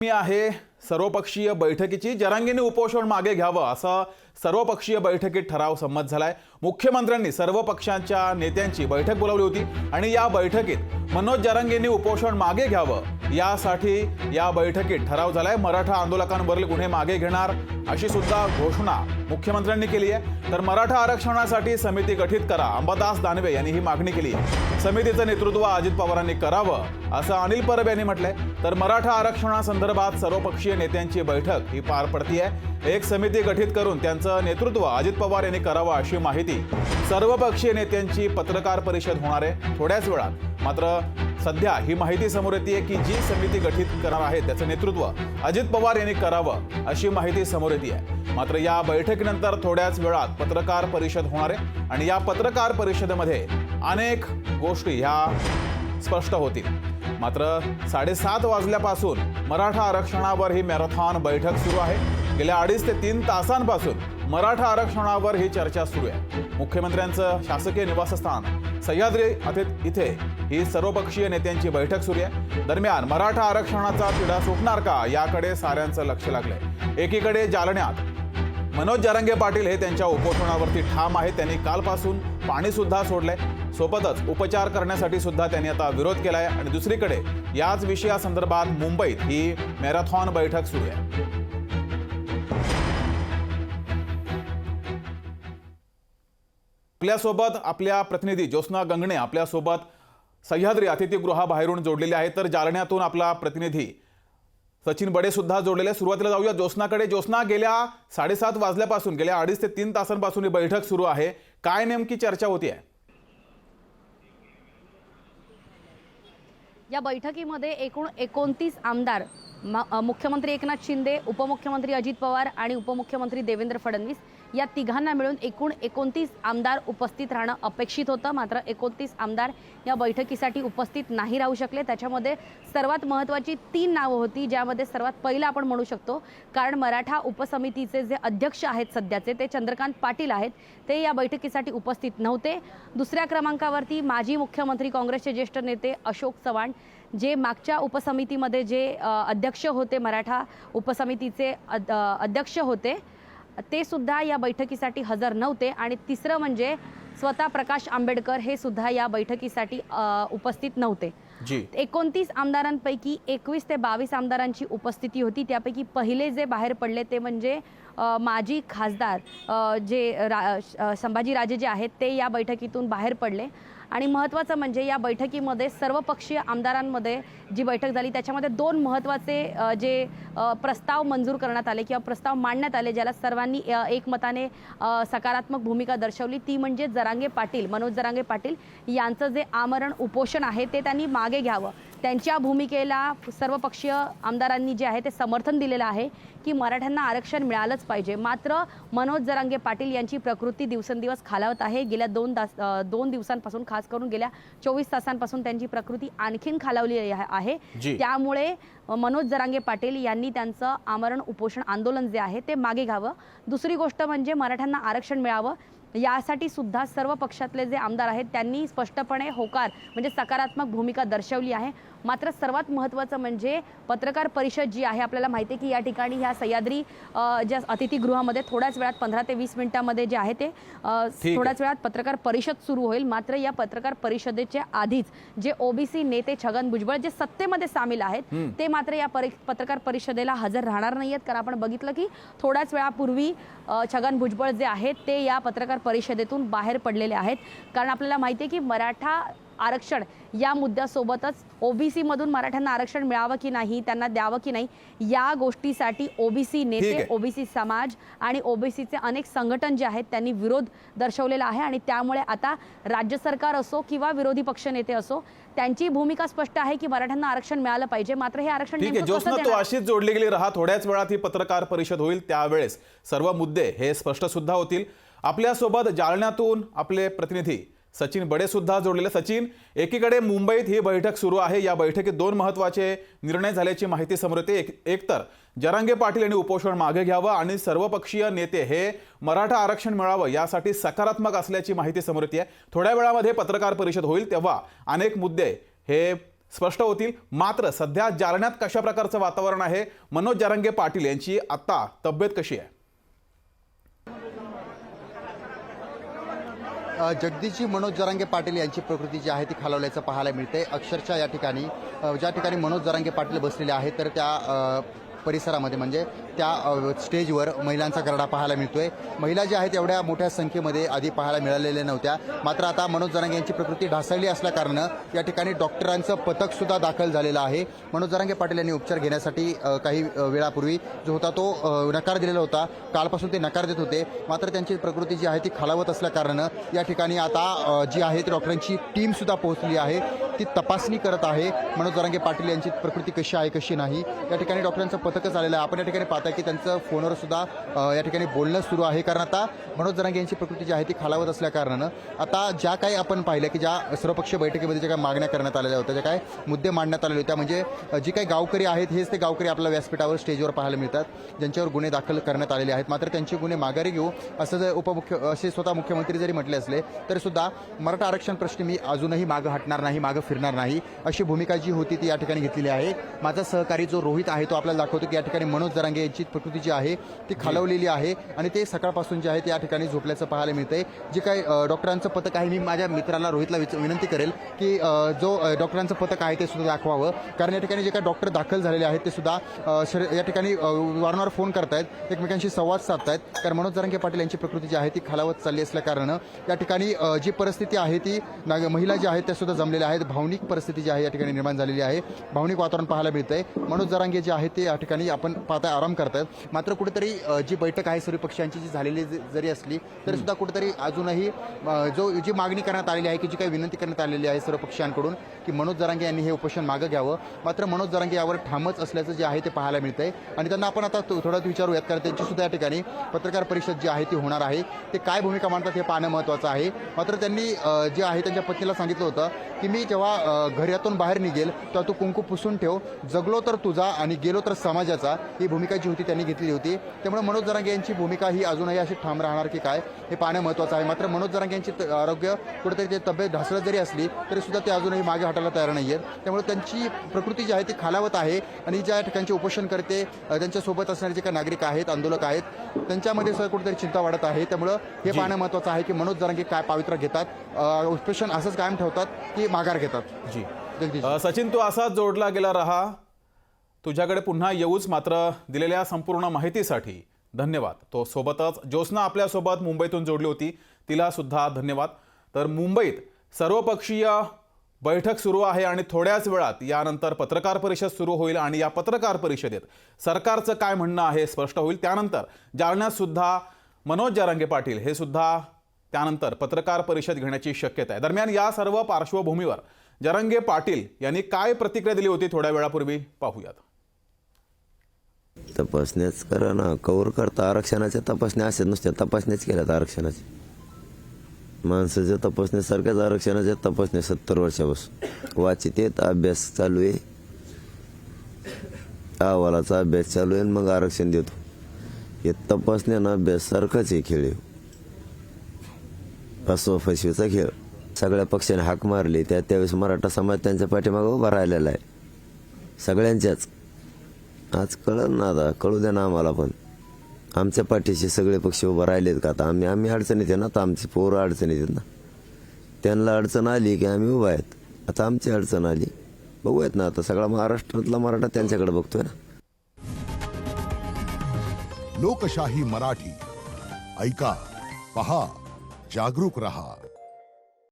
मी आहे सर्वपक्षीय बैठकीची जरांगेंनी उपोषण मागे घ्यावं असं सर्वपक्षीय बैठकीत ठराव संमत झालाय। मुख्यमंत्र्यांनी सर्व पक्षांच्या नेत्यांची बैठक बोलावली होती आणि या बैठकीत मनोज जरांगेंनी उपोषण मागे घ्यावं यासाठी या बैठकीत ठराव झालाय। मराठा आंदोलकांवरील गुन्हे मागे घेणार अशी सुद्धा घोषणा मुख्यमंत्र्यांनी केली आहे। तर मराठा आरक्षणासाठी समिती गठीत करा, अंबादास दानवे यांनी ही मागणी केली आहे। समितीचं नेतृत्व अजित पवारांनी करावं असं अनिल परब यांनी म्हटलंय। तर मराठा आरक्षणासंदर्भात सर्वपक्षीय नेत्यांची बैठक ही पार पडतीये। एक समिती गठीत करून त्यांचं नेतृत्व अजित पवार यांनी करावं अशी माहिती सर्वपक्षीय नेत्यांची पत्रकार परिषद होणार आहे थोड्याच वेळात। मात्र सध्या ही माहिती समोर येते की जी समिती गठीत करणार आहे त्याचं नेतृत्व अजित पवार यांनी करावं अशी माहिती समोर येते। मात्र या बैठकीनंतर थोड्याच वेळात पत्रकार परिषद होणार आहे आणि या पत्रकार परिषदेमध्ये अनेक गोष्टी ह्या स्पष्ट होतील। मात्र 7:30 वाजल्यापासून मराठा आरक्षणावर ही मॅरेथॉन बैठक सुरू आहे। गेल्या 2.5 ते 3 तासांपासून मराठा आरक्षणावर ही चर्चा सुरू आहे। मुख्यमंत्र्यांचं शासकीय निवासस्थान सह्याद्री इथे ही सर्वपक्षीय नेत्यांची बैठक सुरू आहे। दरम्यान मराठा आरक्षणाचा तिढा सुटणार का याकडे साऱ्यांचं लक्ष लागलंय। एकीकडे जालन्यात मनोज जरांगे पाटील हे त्यांच्या उपोषणावरती ठाम आहेत। त्यांनी कालपासून पाणी सुद्धा सोडलंय, सोबतच उपचार करण्यासाठी सुद्धा त्यांनी आता विरोध केलाय। आणि दुसरीकडे याच विषयासंदर्भात मुंबईत ही मॅरेथॉन बैठक सुरू आहे। आपल्यासोबत आपल्या प्रतिनिधी ज्योत्स्ना गंगणे आपल्यासोबत सह्याद्री अतिथीगृहाबाहेरून जोडलेले आहेत। तर जालन्यातून आपला प्रतिनिधी सचिन बडे सुद्धा जोडलेले। सुरुवातीला जाऊया ज्योत्स्नाकडे। ज्योत्स्ना, गेल्या 7:30 वाजल्यापासून गेल्या 2.5 ते 3 तासांपासून ही बैठक सुरू आहे, काय नेमकी चर्चा होती आहे? या बैठकीमध्ये एकूण 29 आमदार, मुख्यमंत्री एकनाथ शिंदे, उपमुख्यमंत्री अजित पवार आणि उपमुख्यमंत्री देवेंद्र फडणवीस या तिघांना मिळून एकूण 29 आमदार उपस्थित राहणं अपेक्षित होतं। मात्र 29 आमदार या बैठकीसाठी उपस्थित नाही राहू शकले। त्याच्यामध्ये सर्वात महत्त्वाची 3 नावं होती, ज्यामध्ये सर्वात पहिलं आपण म्हणू शकतो, कारण मराठा उपसमितीचे जे अध्यक्ष आहेत सध्याचे ते चंद्रकांत पाटील आहेत, ते या बैठकीसाठी उपस्थित नव्हते। दुसऱ्या क्रमांकावरती माजी मुख्यमंत्री काँग्रेसचे ज्येष्ठ नेते अशोक चव्हाण, जे मागच्या उपसमितीमध्ये जे अध्यक्ष होते, मराठा उपसमितीचे अध्यक्ष होते, ते सुद्धा या बैठकीसाठी हजर नव्हते। आणि तिसरं म्हणजे स्वतः प्रकाश आंबेडकर हे सुद्धा या बैठकीसाठी उपस्थित नव्हते। 29 आमदारांपैकी 21 ते 22 आमदारांची उपस्थिती होती। त्यापैकी पहिले जे बाहेर पडले ते म्हणजे माजी खासदार जे संभाजीराजे जे आहेत ते या बैठकीतून बाहेर पडले। आणि महत्त्वाचं म्हणजे या बैठकीमध्ये सर्वपक्षीय आमदारांमध्ये जी बैठक झाली त्याच्यामध्ये 2 महत्त्वाचे जे प्रस्ताव मंजूर करण्यात आले किंवा प्रस्ताव मांडण्यात आले, ज्याला सर्वांनी एकमताने सकारात्मक भूमिका दर्शवली, ती म्हणजे मनोज जरांगे पाटील यांचं जे आमरण उपोषण आहे ते त्यांनी मागे घ्यावं। त्यांच्या भूमिकेला सर्वपक्षीय आमदारांनी जे आहे ते समर्थन दिलेलं आहे की मराठ्यांना आरक्षण मिळालंच पाहिजे। मात्र मनोज जरांगे पाटील यांची प्रकृती दिवसेंदिवस खालावत आहे। गेल्या 2 दिवसांपासून, खास करून गेल्या 24 तासांपासून त्यांची प्रकृती आणखीन खालावली आहे। त्यामुळे मनोज जरांगे पाटील यांनी त्यांचं आमरण उपोषण आंदोलन जे आहे ते मागे घ्यावं। दुसरी गोष्ट म्हणजे मराठ्यांना आरक्षण मिळावं यासाठी सुद्धा सर्व पक्षातले जे आमदार आहेत त्यांनी स्पष्टपणे होकार म्हणजे सकारात्मक भूमिका दर्शवली आहे। मात्र सर्वात महत्त्वाचं म्हणजे पत्रकार परिषद जी आहे, आपल्याला माहिती आहे की या ठिकाणी ह्या सह्याद्री ज्या अतिथीगृहामध्ये थोड्याच वेळात 15 ते 20 मिनिटांमध्ये जे आहे ते थोड्याच वेळात पत्रकार परिषद सुरू होईल। मात्र या पत्रकार परिषदेच्या आधीच जे ओबीसी नेते छगन भुजबळ जे सत्तेमध्ये सामील आहेत ते मात्र या पत्रकार परिषदेला हजर राहणार नाहीयेत। कारण आपण बघितलं की थोड्याच वेळापूर्वी छगन भुजबळ जे आहेत ते या पत्रकार परिषदेतून बाहेर पडलेले आहेत। कारण आपल्याला माहिती आहे की मराठा आरक्षण या मुद्द्यासोबतच ओबीसी मधून मराठ्यांना आरक्षण मिळावं की नाही, त्यांना द्यावं की नाही, या गोष्टीसाठी ओबीसी नेते, ओबीसी समाज आणि ओबीसीचे अनेक संघटन जे आहेत त्यांनी विरोध दर्शवलेला आहे। आणि त्यामुळे आता राज्य सरकार असो किंवा विरोधी पक्ष नेते असो, त्यांची भूमिका स्पष्ट आहे की मराठ्यांना आरक्षण मिळालं पाहिजे। मात्र हे आरक्षण तो अशीच जोडली गेली राहा। थोड्याच वेळात ही पत्रकार परिषद होईल, त्यावेळेस सर्व मुद्दे हे स्पष्ट सुद्धा होतील। आपल्यासोबत जालन्यातून आपले प्रतिनिधी सचिन बडे सुद्धा जोडलेले। सचिन, एकीकडे मुंबईत ही बैठक सुरू आहे, या बैठकीत 2 महत्त्वाचे निर्णय झाल्याची माहिती समोर येते। एक तर जरांगे पाटील यांनी उपोषण मागे घ्यावं आणि सर्वपक्षीय नेते हे मराठा आरक्षण मिळावं यासाठी सकारात्मक असल्याची माहिती समोर येते। थोड्या वेळामध्ये पत्रकार परिषद होईल तेव्हा अनेक मुद्दे हे स्पष्ट होतील। मात्र सध्या जालन्यात कशा प्रकारचं वातावरण आहे, मनोज जरांगे पाटील यांची आता तब्येत कशी आहे? जगदीशजी, मनोज जरांगे पाटील यांची प्रकृती जी आहे ती खालावल्याचं पाहायला मिळते। अक्षरशः या ठिकाणी ज्या ठिकाणी मनोज जरांगे पाटील बसलेले आहेत तर त्या परिसरामध्ये म्हणजे त्या स्टेजवर महिलांचा गरडा पाहायला मिळतोय। महिला ज्या आहेत एवढ्या मोठ्या संख्येमध्ये आधी पाहायला मिळालेल्या नव्हत्या। मात्र आता मनोज जरांगे यांची प्रकृती ढासळली असल्याकारणानं या ठिकाणी डॉक्टरांचं पथक सुद्धा दाखल झालेलं आहे। मनोज जरांगे पाटील यांनी उपचार घेण्यासाठी काही वेळापूर्वी जो होता तो नकार दिलेला होता। कालपासून ते नकार देत होते। मात्र त्यांची प्रकृती जी आहे ती खालावत असल्याकारणानं या ठिकाणी आता जी आहे ती डॉक्टरांची टीम सुद्धा पोहोचली आहे, ती तपासणी करत आहे मनोज जरांगे पाटील यांची प्रकृती कशी आहे कशी नाही। या ठिकाणी डॉक्टरांचं पथकच आलेलं आहे। आपण या ठिकाणी पाहता की त्यांचं फोनवर सुद्धा या ठिकाणी बोलणं सुरू आहे, कारण आता मनोज जरांगे यांची प्रकृती जी आहे ती खालावत असल्याकारणानं आता ज्या काही आपण पाहिलं की ज्या सर्वपक्षीय बैठकीमध्ये ज्या काही मागण्या करण्यात आलेल्या होत्या, ज्या काही मुद्दे मांडण्यात आलेले होत्या, म्हणजे जी काही गावकरी आहेत हेच ते गावकरी आपल्या व्यासपीठावर स्टेजवर पाहायला मिळतात ज्यांच्यावर गुन्हे दाखल करण्यात आलेले आहेत। मात्र त्यांचे गुन्हे माघारी घेऊ असं जर असे स्वतः मुख्यमंत्री जरी म्हटले असले तरी सुद्धा मराठा आरक्षण प्रश्नी मी अजूनही मागं हटणार नाही, मागं फिरणार नाही अशी भूमिका जी होती ती या ठिकाणी घेतलेली आहे। माझा सहकारी जो रोहित आहे तो आपल्याला दाखवतो की या ठिकाणी मनोज जरांगे यांची प्रकृती जी आहे ती खालवलेली आहे आणि ते सकाळपासून जे आहे ते या ठिकाणी झोपल्याचं पाहायला मिळतंय। जे काही डॉक्टरांचं पथक आहे, मी माझ्या मित्राला रोहितला विनंती करेल की जो डॉक्टरांचं पथक आहे ते सुद्धा दाखवावं, कारण या ठिकाणी जे काही डॉक्टर दाखल झालेले आहेत ते सुद्धा या ठिकाणी वारंवार फोन करतायत, एकमेकांशी संवाद साधतायत, कारण मनोज जरांगे पाटील यांची प्रकृती जी आहे ती खालावत चालली असल्याकारणानं या ठिकाणी जी परिस्थिती आहे ती महिला ज्या आहेत त्या सुद्धा जमलेल्या आहेत। भावनिक परिस्थिती जी आहे या ठिकाणी निर्माण झालेली आहे, भावनिक वातावरण पाहायला मिळतंय। मनोज जरांगे जे आहे ते या ठिकाणी आपण पाहता आराम करतात। मात्र कुठेतरी जी बैठक आहे सर्व पक्षांची जी झालेली जरी असली तरी सुद्धा कुठेतरी अजूनही जी मागणी करण्यात आलेली आहे की जी काही विनंती करण्यात आलेली आहे सर्व पक्षांकडून की मनोज जरांगे यांनी हे उपोषण मागं घ्यावं, मात्र मनोज जरांगे यावर ठामच असल्याचं जे आहे ते पाहायला मिळतंय। आणि त्यांना आपण आता थोडं विचारूयात, कारण त्यांची सुद्धा या ठिकाणी पत्रकार परिषद जी आहे ती होणार आहे, ते काय भूमिका मांडतात हे पाहणं महत्त्वाचं आहे। मात्र त्यांनी जे आहे त्यांच्या पत्नीला सांगितलं होतं की मी जेव्हा घरातून बाहेर निघेल तेव्हा तू कुंकू पुसून ठेव, जगलो तर तुझा आणि गेलो तर समाजाचा, ही भूमिका जी होती त्यांनी घेतली होती। त्यामुळे मनोज जरांगे यांची भूमिका ही अजूनही अशी ठाम राहणार की काय हे पाहणं महत्त्वाचं आहे। मात्र मनोज जरांगे यांची आरोग्य कुठेतरी ते तब्येत ढासळत जरी असली तरी सुद्धा ते अजूनही मागे हटायला तयार नाही आहेत। त्यामुळे त्यांची प्रकृती जी आहे ती खालावत आहे आणि ज्या ठिकाणी उपोषण करते त्यांच्यासोबत असणारे जे काही नागरिक आहेत, आंदोलक आहेत, त्यांच्यामध्ये सुद्धा कुठेतरी चिंता वाढत आहे। त्यामुळे हे पाहणं महत्त्वाचं आहे की मनोज जरांगे काय पावित्र्य घेतात, उपोषण असंच कायम ठेवतात की माघार घेतात। जी सचिन, तू असाच जोडला गेला रहा, तुझ्याकडे पुन्हा येऊच। मात्र दिलेल्या संपूर्ण माहितीसाठी धन्यवाद। तो सोबतच ज्योत्स्ना आपल्यासोबत मुंबईतून जोडली होती, तिला सुद्धा धन्यवाद। तर मुंबईत सर्वपक्षीय बैठक सुरू आहे आणि थोड्याच वेळात यानंतर पत्रकार परिषद सुरू होईल आणि या पत्रकार परिषदेत सरकारचं काय म्हणणं आहे स्पष्ट होईल। त्यानंतर जालन्यात सुद्धा मनोज जरांगे पाटील हे सुद्धा त्यानंतर पत्रकार परिषद घेण्याची शक्यता आहे। दरम्यान या सर्व पार्श्वभूमीवर जरांगे पाटील यांनी काय प्रतिक्रिया दिली होती थोड्या वेळापूर्वी पाहूयात। तपासण्याच करा ना, कवर करता आरक्षणाच्या तपासण्या असेल, नुसत्या तपासण्याच केल्यात आरक्षणाची, माणसाच्या तपासण्यासारख्याच आरक्षणाच्या तपासण्या 70 वर्षापासून वाचित आहेत, अभ्यास चालू आहे, अहवालाचा अभ्यास चालू आहे, मग आरक्षण देतो। हे तपासण्यानं अभ्यास सारखाच आहे, खेळ फसवेचा खेळ। सगळ्या पक्षाने हाक मारली त्यावेळेस मराठा समाज त्यांच्या पाठीमागे उभा राहिलेला आहे, सगळ्यांच्याच। आज कळलं ना, आता कळू द्या ना आम्हाला पण, आमच्या पाठीशी सगळे पक्ष उभा राहिलेत का? आता आम्ही अडचणीत आहे ना, आता आमची पोरं अडचणीत आहेत ना, त्यांना अडचण आली की आम्ही उभा आहेत। आता आमची अडचण आली, बघूयात ना, आता सगळा महाराष्ट्रातला मराठा त्यांच्याकडे बघतोय ना। लोकशाही मराठी ऐका, पहा, जागरूक रहा।